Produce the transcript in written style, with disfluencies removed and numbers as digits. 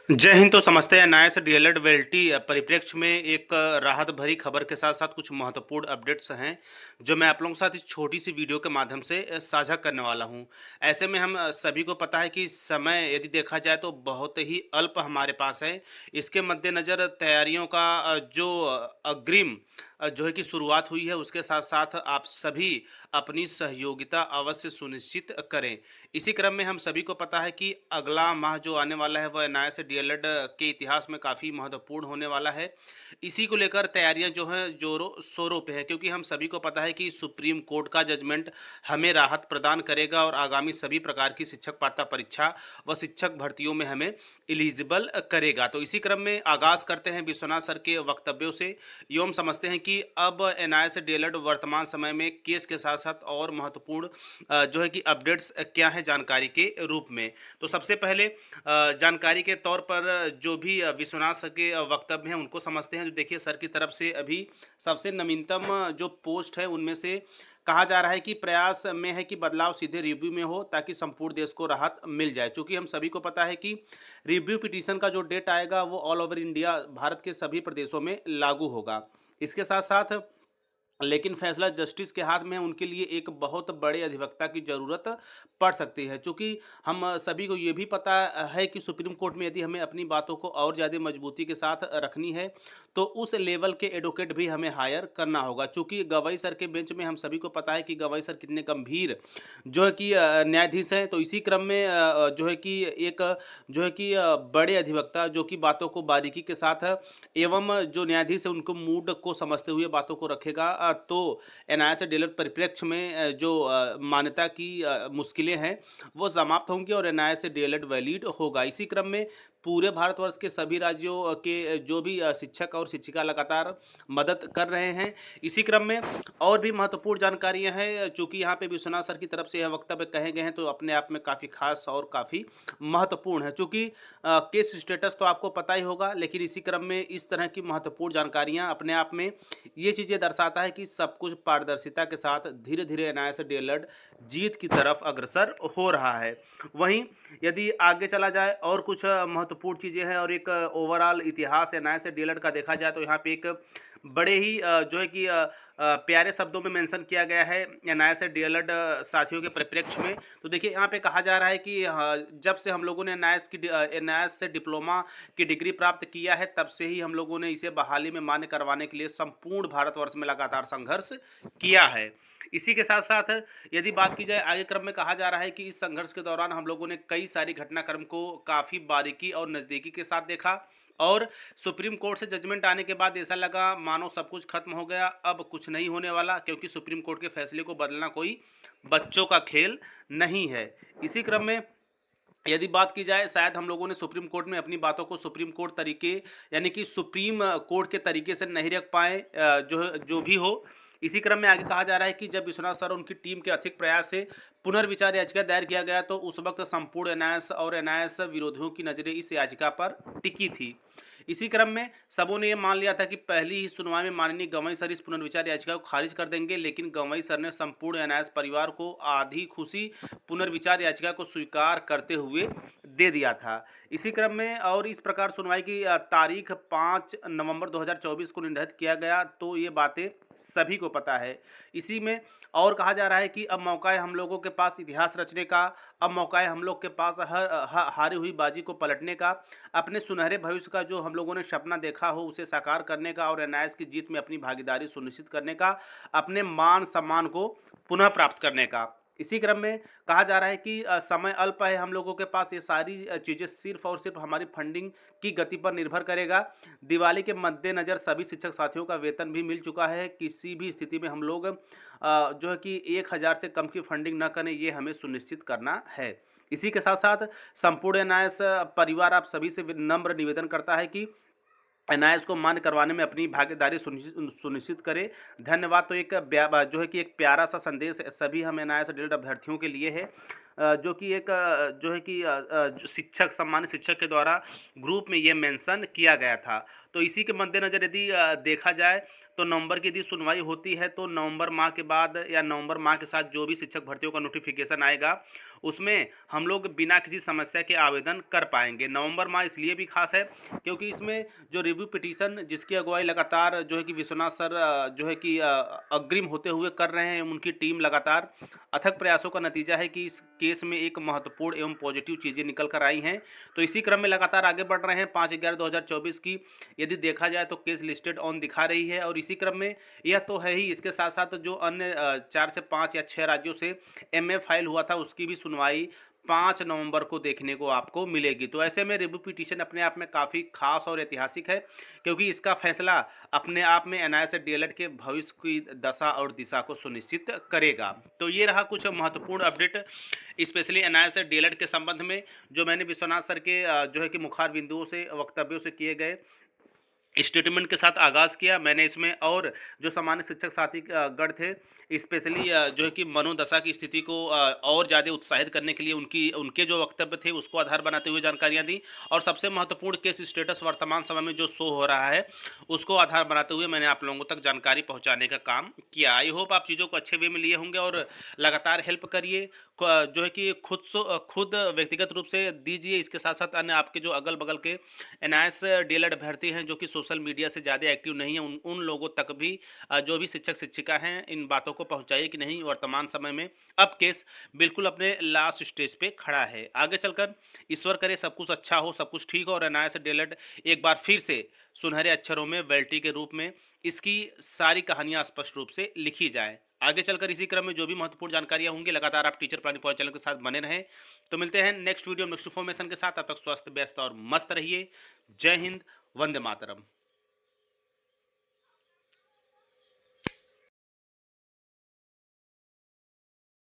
जय हिंद। तो समझते हैं एनआईए से डीएलएड वेल्टी परिप्रेक्ष्य में एक राहत भरी खबर के साथ साथ कुछ महत्वपूर्ण अपडेट्स हैं जो मैं आप लोगों के साथ इस छोटी सी वीडियो के माध्यम से साझा करने वाला हूं। ऐसे में हम सभी को पता है कि समय यदि देखा जाए तो बहुत ही अल्प हमारे पास है। इसके मद्देनज़र तैयारियों का जो अग्रिम जो है कि शुरुआत हुई है, उसके साथ साथ आप सभी अपनी सहयोगिता अवश्य सुनिश्चित करें। इसी क्रम में हम सभी को पता है कि अगला माह जो आने वाला है वह एनआईए से डीएलएड के इतिहास में काफ़ी महत्वपूर्ण होने वाला है। इसी को लेकर तैयारियां जो हैं जोरों शोरों पे हैं, क्योंकि हम सभी को पता है कि सुप्रीम कोर्ट का जजमेंट हमें राहत प्रदान करेगा और आगामी सभी प्रकार की शिक्षक पात्रता परीक्षा व शिक्षक भर्तियों में हमें एलिजिबल करेगा। तो इसी क्रम में आगाज़ करते हैं विश्वनाथ सर के वक्तव्यों से। एवं समझते हैं कि अब एनआईए से डीएलएड वर्तमान समय में केस के साथ साथ और महत्वपूर्ण जो है कि अपडेट्स क्या है जानकारी के रूप में। तो सबसे पहले जानकारी के तौर पर जो भी विश्वनाथ सर के वक्तव्य हैं उनको समझते हैं। जो देखिए, सर की तरफ से अभी सबसे नवीनतम जो पोस्ट है उनमें से कहा जा रहा है कि प्रयास में है कि बदलाव सीधे रिव्यू में हो ताकि संपूर्ण देश को राहत मिल जाए। चूँकि हम सभी को पता है कि रिव्यू पिटीशन का जो डेट आएगा वो ऑल ओवर इंडिया, भारत के सभी प्रदेशों में लागू होगा। इसके साथ साथ लेकिन फैसला जस्टिस के हाथ में है, उनके लिए एक बहुत बड़े अधिवक्ता की ज़रूरत पड़ सकती है। चूँकि हम सभी को ये भी पता है कि सुप्रीम कोर्ट में यदि हमें अपनी बातों को और ज़्यादा मजबूती के साथ रखनी है, तो उस लेवल के एडवोकेट भी हमें हायर करना होगा। चूँकि गवई सर के बेंच में हम सभी को पता है कि गवई सर कितने गंभीर जो है कि न्यायाधीश हैं। तो इसी क्रम में जो है कि एक जो है कि बड़े अधिवक्ता जो कि बातों को बारीकी के साथ एवं जो न्यायाधीश है उनको मूड को समझते हुए बातों को रखेगा, तो एनआईए से डीएलएड परिप्रेक्ष्य में जो मान्यता की मुश्किलें हैं वो समाप्त होंगी और एनआईए से डीएलएड वैलिड होगा। इसी क्रम में पूरे भारतवर्ष के सभी राज्यों के जो भी शिक्षक और शिक्षिका लगातार मदद कर रहे हैं। इसी क्रम में और भी महत्वपूर्ण जानकारियां हैं, चूँकि यहाँ पे विश्वनाथ सर की तरफ से यह वक्तव्य कहे गए हैं तो अपने आप में काफ़ी खास और काफ़ी महत्वपूर्ण है। चूँकि केस स्टेटस तो आपको पता ही होगा, लेकिन इसी क्रम में इस तरह की महत्वपूर्ण जानकारियां अपने आप में ये चीज़ें दर्शाता है कि सब कुछ पारदर्शिता के साथ धीरे धीरे एनआईए से डीएलएड जीत की तरफ अग्रसर हो रहा है। वहीं यदि आगे चला जाए और कुछ महत्वपूर्ण चीज़ें हैं और एक ओवरऑल इतिहास एनआईए से डीएलएड का देखा जाए तो यहाँ पे एक बड़े ही जो है कि प्यारे शब्दों में मेंशन किया गया है एनआईए से डीएलएड साथियों के परिप्रेक्ष्य में। तो देखिए, यहाँ पे कहा जा रहा है कि जब से हम लोगों ने एनआईए से डिप्लोमा की डिग्री प्राप्त किया है, तब से ही हम लोगों ने इसे बहाली में मान्य करवाने के लिए संपूर्ण भारतवर्ष में लगातार संघर्ष किया है। इसी के साथ साथ यदि बात की जाए आगे क्रम में, कहा जा रहा है कि इस संघर्ष के दौरान हम लोगों ने कई सारी घटनाक्रम को काफ़ी बारीकी और नज़दीकी के साथ देखा और सुप्रीम कोर्ट से जजमेंट आने के बाद ऐसा लगा मानो सब कुछ खत्म हो गया, अब कुछ नहीं होने वाला, क्योंकि सुप्रीम कोर्ट के फैसले को बदलना कोई बच्चों का खेल नहीं है। इसी क्रम में यदि बात की जाए, शायद हम लोगों ने सुप्रीम कोर्ट में अपनी बातों को सुप्रीम कोर्ट तरीके यानी कि सुप्रीम कोर्ट के तरीके से नहीं रख पाए, जो भी हो। इसी क्रम में आगे कहा जा रहा है कि जब विश्वनाथ सर और उनकी टीम के अथिक प्रयास से पुनर्विचार याचिका दायर किया गया तो उस वक्त संपूर्ण एनआईए और एनआईए विरोधियों की नज़रें इस याचिका पर टिकी थी। इसी क्रम में सबों ने यह मान लिया था कि पहली ही सुनवाई में माननीय गवई सर इस पुनर्विचार याचिका को खारिज कर देंगे, लेकिन गवई सर ने संपूर्ण एनआईए परिवार को आधी खुशी पुनर्विचार याचिका को स्वीकार करते हुए दे दिया था। इसी क्रम में और इस प्रकार सुनवाई की तारीख 5 नवंबर 2024 को निर्धारित किया गया, तो ये बातें सभी को पता है। इसी में और कहा जा रहा है कि अब मौका है हम लोगों के पास इतिहास रचने का, अब मौका है हम लोग के पास हारी हुई बाजी को पलटने का, अपने सुनहरे भविष्य का जो हम लोगों ने सपना देखा हो उसे साकार करने का और एनआईए की जीत में अपनी भागीदारी सुनिश्चित करने का, अपने मान सम्मान को पुनः प्राप्त करने का। इसी क्रम में कहा जा रहा है कि समय अल्प है हम लोगों के पास, ये सारी चीज़ें सिर्फ और सिर्फ हमारी फंडिंग की गति पर निर्भर करेगा। दिवाली के मद्देनज़र सभी शिक्षक साथियों का वेतन भी मिल चुका है। किसी भी स्थिति में हम लोग जो है कि 1000 से कम की फंडिंग न करें, ये हमें सुनिश्चित करना है। इसी के साथ साथ संपूर्ण एनआईए परिवार आप सभी से नम्र निवेदन करता है कि एनआईए को मान्य करवाने में अपनी भागीदारी सुनिश्चित करें। धन्यवाद। तो एक जो है कि एक प्यारा सा संदेश सभी हम एनआईए से डीएलएड अभ्यर्थियों के लिए है, जो कि एक जो है कि शिक्षक सम्मानित शिक्षक के द्वारा ग्रुप में ये मेंशन किया गया था। तो इसी के मद्देनज़र यदि देखा जाए तो नवंबर की यदि सुनवाई होती है तो नवंबर माह के बाद या नवंबर माह के साथ जो भी शिक्षक भर्तियों का नोटिफिकेशन आएगा उसमें हम लोग बिना किसी समस्या के आवेदन कर पाएंगे। नवंबर माह इसलिए भी खास है क्योंकि इसमें जो रिव्यू पिटीशन जिसकी अगुवाई लगातार जो है कि विश्वनाथ सर जो है कि अग्रिम होते हुए कर रहे हैं, उनकी टीम लगातार अथक प्रयासों का नतीजा है कि इस केस में एक महत्वपूर्ण एवं पॉजिटिव चीज़ें निकल कर आई हैं। तो इसी क्रम में लगातार आगे बढ़ रहे हैं। 5/11/2024 की यदि देखा जाए तो केस लिस्टेड ऑन दिखा रही है, और इसी क्रम में यह तो है ही, इसके साथ साथ जो अन्य 4 से 5 या 6 राज्यों से एमए फाइल हुआ था उसकी भी सुनवाई 5 नवंबर को देखने को आपको मिलेगी। तो ऐसे में रिव्यू पिटीशन अपने आप में काफ़ी खास और ऐतिहासिक है, क्योंकि इसका फैसला अपने आप में एनआईए से डीएलएड के भविष्य की दशा और दिशा को सुनिश्चित करेगा। तो ये रहा कुछ महत्वपूर्ण अपडेट स्पेशली एनआईए से डीएलएड के संबंध में, जो मैंने विश्वनाथ सर के जो है कि मुखार बिंदुओं से, वक्तव्यों से किए गए स्टेटमेंट के साथ आगाज़ किया मैंने इसमें। और जो सामान्य शिक्षक साथी गण थे, स्पेशली जो है कि मनोदशा की स्थिति को और ज़्यादा उत्साहित करने के लिए उनके जो वक्तव्य थे उसको आधार बनाते हुए जानकारियां दी, और सबसे महत्वपूर्ण केस स्टेटस वर्तमान समय में जो शो हो रहा है उसको आधार बनाते हुए मैंने आप लोगों तक जानकारी पहुंचाने का काम किया। आई होप आप चीज़ों को अच्छे वे में लिए होंगे और लगातार हेल्प करिए, जो है कि खुद व्यक्तिगत रूप से दीजिए। इसके साथ साथ अन्य आपके जो अगल बगल के एनआईएस डीएलएड अभ्यर्थी हैं जो कि सोशल मीडिया से ज़्यादा एक्टिव नहीं है, उन लोगों तक भी जो भी शिक्षक शिक्षिका हैं इन बातों को पहुंचाइए कि नहीं, वर्तमान समय में अब केस बिल्कुल अपने लास्ट स्टेज पे खड़ा है। आगे चलकर ईश्वर करे सब कुछ अच्छा हो, सब कुछ ठीक हो, और एनआईएस डीएलएड एक बार फिर से सुनहरे अक्षरों में वेल्टी के रूप में इसकी सारी कहानियां स्पष्ट रूप से लिखी जाए। आगे चलकर इसी क्रम में जो भी महत्वपूर्ण जानकारियां होंगी लगातार आप टीचर प्लानिंग पॉइंट चैनल के साथ बने रहें। तो मिलते हैं नेक्स्ट वीडियो नेक्स्ट इन्फॉर्मेशन के साथ। तब तक स्वस्थ व्यस्त और मस्त रहिए। जय हिंद, वंदे मातरम।